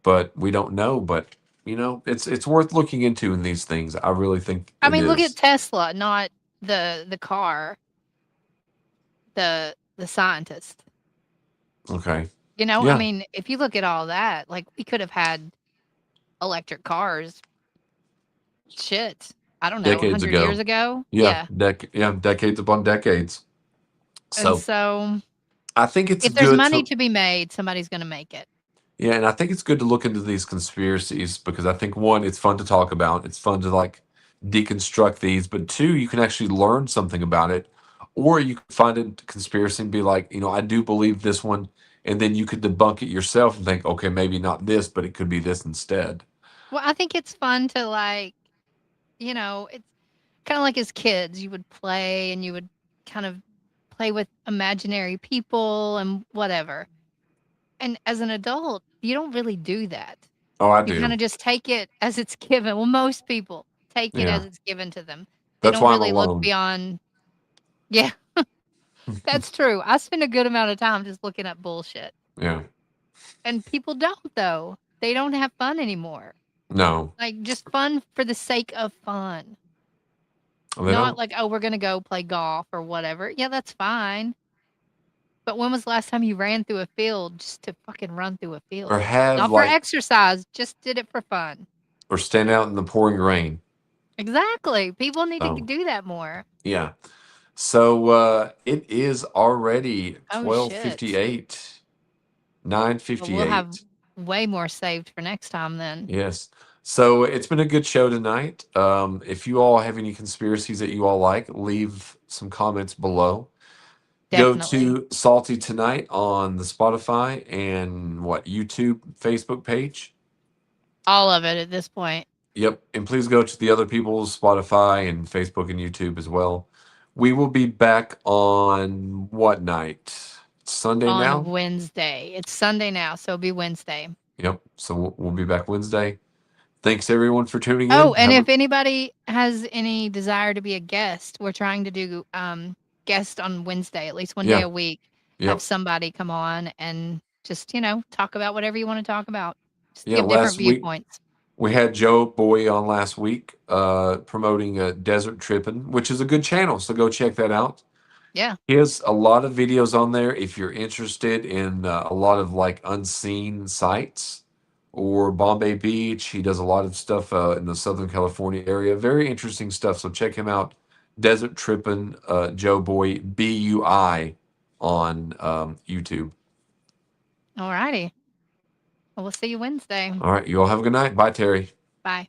but we don't know. But it's worth looking into in these things. I really think I it mean, look at is. Tesla, not the car, the scientist. Okay. I Yeah. mean, if you look at all that, like we could have had electric cars, shit, I don't know, Decades 100 years ago. ago. Yeah. Yeah. Decades upon decades. And So so I think it's if there's good money to. to be made, somebody's going to make it. Yeah, and I think it's good to look into these conspiracies because I think one, it's fun to talk about. It's fun to like deconstruct these, but two, you can actually learn something about it, or you can find a conspiracy and be like, I do believe this one, and then you could debunk it yourself and think, okay, maybe not this, but it could be this instead. Well, I think it's fun to it's kind of like as kids, you would play and you would kind of play with imaginary people and whatever. And as an adult, you don't really do that. Oh, I You kind do. of just take it as it's given. Well, most people take it Yeah, as it's given to them. They that's don't why I'm really look alone. beyond Yeah, that's true. I spend a good amount of time just looking up bullshit. Yeah. And people don't, though. They don't have fun anymore. No, Like, just fun for the sake of fun. they Not don't. like, oh, we're going to go play golf or whatever. Yeah, that's fine. But when was the last time you ran through a field just to fucking run through a field? Or have Not for like, exercise, just did it for fun. or stand out in the pouring rain. Exactly. People need to So, do that more. yeah. So it is already Oh, shit. 12:58, Well, we'll have 9:58. way more saved for next time then. Yes. So it's been a good show tonight. If you all have any conspiracies that you all like, leave some comments below. Go Definitely. to Salty Tonight on the Spotify and YouTube, Facebook page. All of it at this point. Yep. And please go to the other people's Spotify and Facebook and YouTube as well. We will be back on what night? Sunday On now? Wednesday. It's Sunday now, so it'll be Wednesday. Yep. So we'll be back Wednesday. Thanks everyone for tuning in. Oh, and Have if anybody has any desire to be a guest, we're trying to do guest on Wednesday, at least one day Yeah. a week. Yep. Have somebody come on and just, talk about whatever you want to talk about. Just Yeah, give different last week viewpoints. we had Joe Boy on last week, promoting Desert Trippin', which is a good channel, so go check that out. Yeah. He has a lot of videos on there if you're interested in a lot of like unseen sites or Bombay Beach. He does a lot of stuff in the Southern California area. Very interesting stuff. So check him out. Desert Trippin', Joe Boy, BUI on YouTube. All righty. Well, we'll see you Wednesday. All right. You all have a good night. Bye, Terry. Bye.